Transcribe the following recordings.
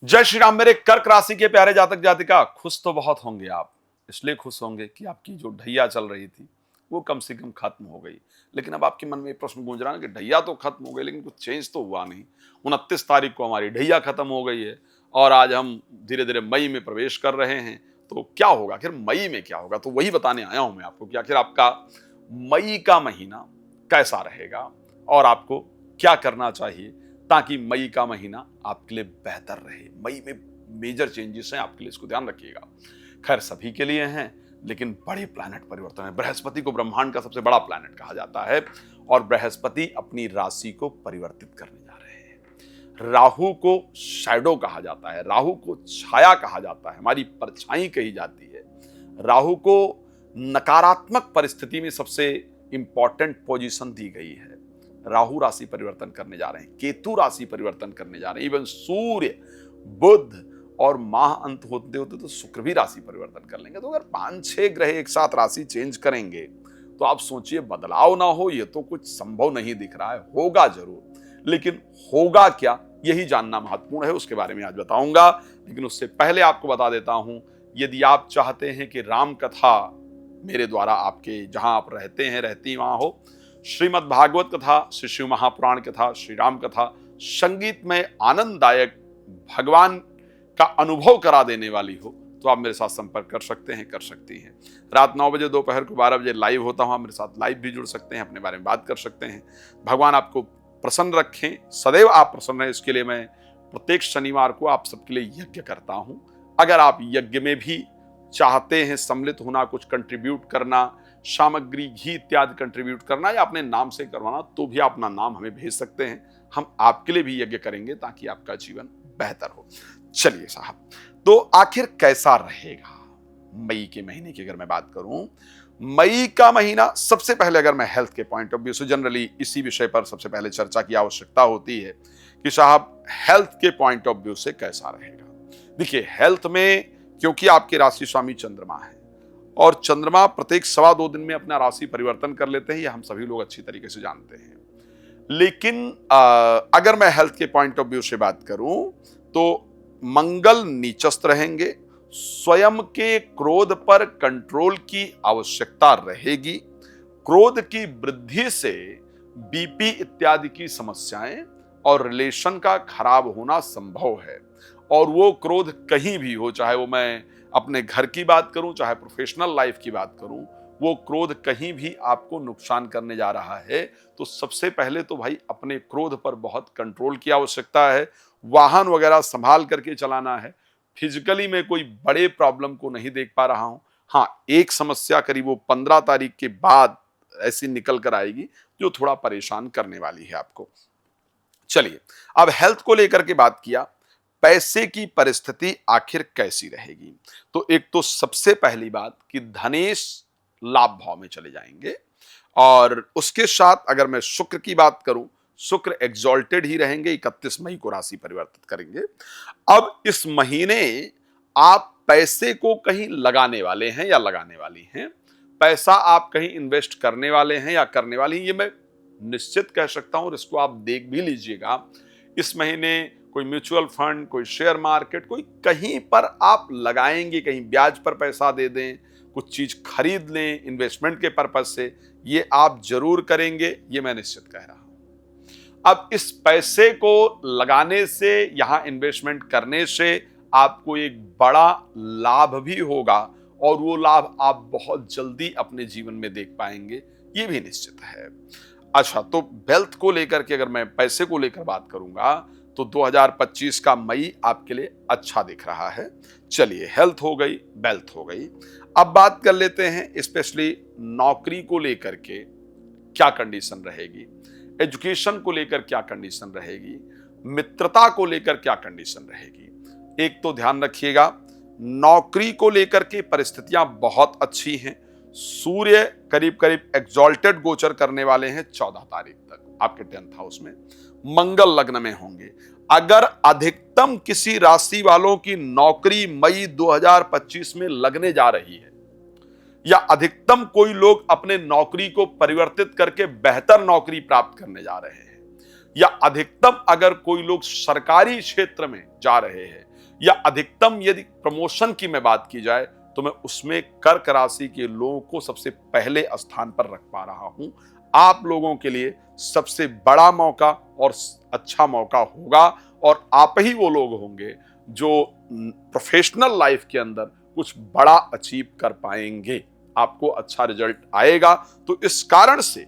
जय श्री राम। मेरे कर्क राशि के प्यारे जातक जातिका, खुश तो बहुत होंगे आप। इसलिए खुश होंगे कि आपकी जो ढैया चल रही थी वो कम से कम खत्म हो गई। लेकिन अब आपके मन में एक प्रश्न गूंज रहा है कि ढैया तो खत्म हो गई लेकिन कुछ चेंज तो हुआ नहीं। 29 तारीख को हमारी ढैया खत्म हो गई है और आज हम धीरे धीरे मई में प्रवेश कर रहे हैं। तो क्या होगा आखिर मई में, क्या होगा, तो वही बताने आया हूं मैं आपको कि आखिर आपका मई का महीना कैसा रहेगा और आपको क्या करना चाहिए ताकि मई का महीना आपके लिए बेहतर रहे। मई में मेजर चेंजेस हैं आपके लिए, इसको ध्यान रखिएगा। खैर सभी के लिए हैं लेकिन बड़े प्लैनेट परिवर्तन है। बृहस्पति को ब्रह्मांड का सबसे बड़ा प्लैनेट कहा जाता है और बृहस्पति अपनी राशि को परिवर्तित करने जा रहे हैं। राहु को शैडो कहा जाता है, राहु को छाया कहा जाता है, हमारी परछाई कही जाती है। राहु को नकारात्मक परिस्थिति में सबसे इंपॉर्टेंट पोजीशन दी गई है। राहु राशि परिवर्तन करने जा रहे हैं, केतु राशि परिवर्तन करने जा रहे हैं, इवन सूर्य, बुध और माह अंत होते होते तो शुक्र भी राशि परिवर्तन कर लेंगे। तो अगर 5-6 ग्रह एक साथ राशि चेंज करेंगे तो आप सोचिए बदलाव ना हो, ये तो कुछ संभव नहीं दिख रहा है। होगा जरूर, लेकिन होगा क्या यही जानना महत्वपूर्ण है, उसके बारे में आज बताऊंगा। लेकिन उससे पहले आपको बता देता हूं, यदि आप चाहते हैं कि राम कथा मेरे द्वारा आपके जहां आप रहते हैं रहती वहां हो, श्रीमद् भागवत कथा, श्री शिव महापुराण कथा, श्री राम कथा, संगीत में आनंददायक भगवान का अनुभव करा देने वाली हो, तो आप मेरे साथ संपर्क कर सकते हैं, कर सकती हैं। रात 9 बजे, दोपहर को 12 बजे लाइव होता हूं, आप मेरे साथ लाइव भी जुड़ सकते हैं, अपने बारे में बात कर सकते हैं। भगवान आपको प्रसन्न रखें, सदैव आप प्रसन्न रहें, इसके लिए मैं प्रत्येक शनिवार को आप सबके लिए यज्ञ करता हूं। अगर आप यज्ञ में भी चाहते हैं सम्मिलित होना, कुछ कंट्रीब्यूट करना, सामग्री, घी इत्यादि कंट्रीब्यूट करना या अपने नाम से करवाना, तो भी आप अपना नाम हमें भेज सकते हैं। हम आपके लिए भी यज्ञ करेंगे ताकि आपका जीवन बेहतर हो। चलिए साहब, तो आखिर कैसा रहेगा मई के महीने की अगर मैं बात करूं, मई का महीना सबसे पहले अगर मैं हेल्थ के पॉइंट ऑफ व्यू से, जनरली इसी विषय पर सबसे पहले चर्चा की आवश्यकता होती है कि साहब हेल्थ के पॉइंट ऑफ व्यू से कैसा रहेगा। देखिए हेल्थ में, क्योंकि आपके राशि स्वामी चंद्रमा है और चंद्रमा प्रत्येक 2.25 दिन में अपना राशि परिवर्तन कर लेते हैं, ये हम सभी लोग अच्छी तरीके से जानते हैं। लेकिन अगर मैं हेल्थ के पॉइंट ऑफ व्यू से बात करूं तो मंगल नीचस्थ रहेंगे, स्वयं के क्रोध पर कंट्रोल की आवश्यकता रहेगी। क्रोध की वृद्धि से बीपी इत्यादि की समस्याएं और रिलेशन का खराब होना संभव है। और वो क्रोध कहीं भी हो, चाहे वो मैं अपने घर की बात करूं, चाहे प्रोफेशनल लाइफ की बात करूं, वो क्रोध कहीं भी आपको नुकसान करने जा रहा है। तो सबसे पहले तो भाई अपने क्रोध पर बहुत कंट्रोल की आवश्यकता है। वाहन वगैरह संभाल करके चलाना है। फिजिकली मैं कोई बड़े प्रॉब्लम को नहीं देख पा रहा हूं। हाँ, एक समस्या करीब वो 15 तारीख के बाद ऐसी निकल कर आएगी जो थोड़ा परेशान करने वाली है आपको। चलिए, अब हेल्थ को लेकर के बात किया, पैसे की परिस्थिति आखिर कैसी रहेगी। तो एक तो सबसे पहली बात कि धनेश लाभ भाव में चले जाएंगे और उसके साथ अगर मैं शुक्र की बात करूं, शुक्र एग्जॉल्टेड ही रहेंगे, 31 मई को राशि परिवर्तित करेंगे। अब इस महीने आप पैसे को कहीं लगाने वाले हैं या लगाने वाली हैं, पैसा आप कहीं इन्वेस्ट करने वाले हैं या करने वाली हैं, ये मैं निश्चित कह सकता हूं और इसको आप देख भी लीजिएगा। इस महीने कोई म्यूचुअल फंड, कोई शेयर मार्केट, कोई कहीं पर आप लगाएंगे, कहीं ब्याज पर पैसा दे दें, कुछ चीज खरीद लें इन्वेस्टमेंट के पर्पज से, ये आप जरूर करेंगे, ये मैं निश्चित कह रहा हूं। अब इस पैसे को लगाने से, यहां इन्वेस्टमेंट करने से आपको एक बड़ा लाभ भी होगा और वो लाभ आप बहुत जल्दी अपने जीवन में देख पाएंगे, ये भी निश्चित है। अच्छा, तो वेल्थ को लेकर के अगर मैं पैसे को लेकर बात करूंगा तो 2025 का मई आपके लिए अच्छा दिख रहा है। चलिए, हेल्थ हो गई, वेल्थ हो गई। अब बात कर लेते हैं स्पेशली नौकरी को लेकर के क्या कंडीशन रहेगी, एजुकेशन को लेकर क्या कंडीशन रहेगी, मित्रता को लेकर क्या कंडीशन रहेगी। एक तो ध्यान रखिएगा, नौकरी को लेकर के परिस्थितियां बहुत अच्छी हैं। सूर्य करीब करीब एग्जॉल्टेड गोचर करने वाले हैं 14 तारीख तक आपके 10th हाउस में। मंगल लग्न में होंगे। अगर अधिकतम किसी राशि वालों की नौकरी मई 2025 में लगने जा रही है या अधिकतम कोई लोग अपने नौकरी को परिवर्तित करके बेहतर नौकरी प्राप्त करने जा रहे हैं, या अधिकतम अगर कोई लोग सरकारी क्षेत्र में जा रहे हैं, या अधिकतम यदि प्रमोशन की मैं बात की जाए, तो मैं उसमें कर्क राशि के लोगों को सबसे पहले स्थान पर रख पा रहा हूं। आप लोगों के लिए सबसे बड़ा मौका और अच्छा मौका होगा, और आप ही वो लोग होंगे जो प्रोफेशनल लाइफ के अंदर कुछ बड़ा अचीव कर पाएंगे। आपको अच्छा रिजल्ट आएगा। तो इस कारण से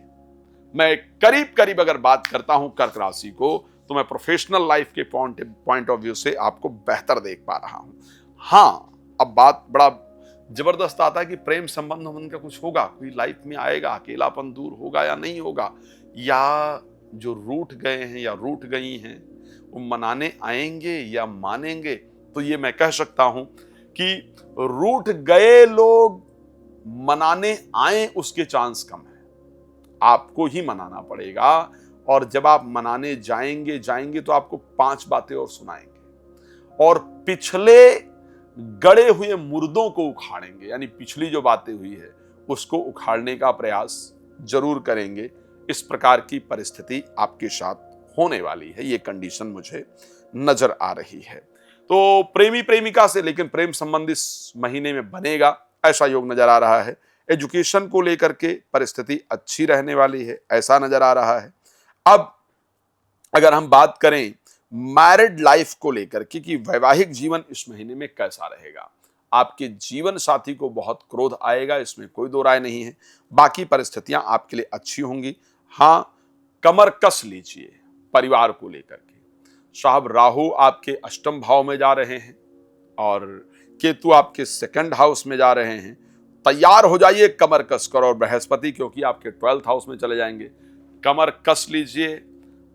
मैं करीब करीब अगर बात करता हूं कर्क राशि को, तो मैं प्रोफेशनल लाइफ के पॉइंट ऑफ व्यू से आपको बेहतर देख पा रहा हूं। हाँ, अब बात बड़ा जबरदस्त आता है कि प्रेम संबंध का कुछ होगा, कोई लाइफ में आएगा, अकेलापन दूर होगा या नहीं होगा, या जो रूठ गए हैं या रूठ गई हैं वो मनाने आएंगे या मानेंगे। तो ये मैं कह सकता हूं कि रूठ गए लोग मनाने आए उसके चांस कम है। आपको ही मनाना पड़ेगा, और जब आप मनाने जाएंगे तो आपको 5 बातें और सुनाएंगे, और पिछले गड़े हुए मुर्दों को उखाड़ेंगे, यानी पिछली जो बातें हुई है उसको उखाड़ने का प्रयास जरूर करेंगे। इस प्रकार की परिस्थिति आपके साथ होने वाली है, ये कंडीशन मुझे नजर आ रही है। तो प्रेमी प्रेमिका से लेकिन प्रेम संबंध इस महीने में बनेगा, ऐसा योग नजर आ रहा है। एजुकेशन को लेकर के परिस्थिति अच्छी रहने वाली है, ऐसा नजर आ रहा है। अब अगर हम बात करें मैरिड लाइफ को लेकर के कि वैवाहिक जीवन इस महीने में कैसा रहेगा, आपके जीवन साथी को बहुत क्रोध आएगा, इसमें कोई दो राय नहीं है। बाकी परिस्थितियां आपके लिए अच्छी होंगी। हाँ, कमर कस लीजिए परिवार को लेकर के। साहब, राहु आपके अष्टम भाव में जा रहे हैं और केतु आपके सेकंड हाउस में जा रहे हैं। तैयार हो जाइए कमर कस कर, और बृहस्पति क्योंकि आपके 12th हाउस में चले जाएंगे। कमर कस लीजिए।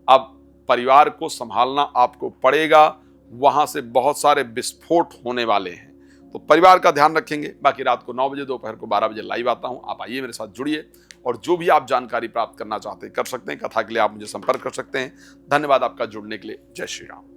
अब परिवार को संभालना आपको पड़ेगा, वहां से बहुत सारे विस्फोट होने वाले हैं, तो परिवार का ध्यान रखेंगे। बाकी रात को 9 बजे, दोपहर को 12 बजे लाइव आता हूं, आप आइए मेरे साथ जुड़िए, और जो भी आप जानकारी प्राप्त करना चाहते हैं कर सकते हैं। कथा के लिए आप मुझे संपर्क कर सकते हैं। धन्यवाद आपका जुड़ने के लिए। जय श्री राम।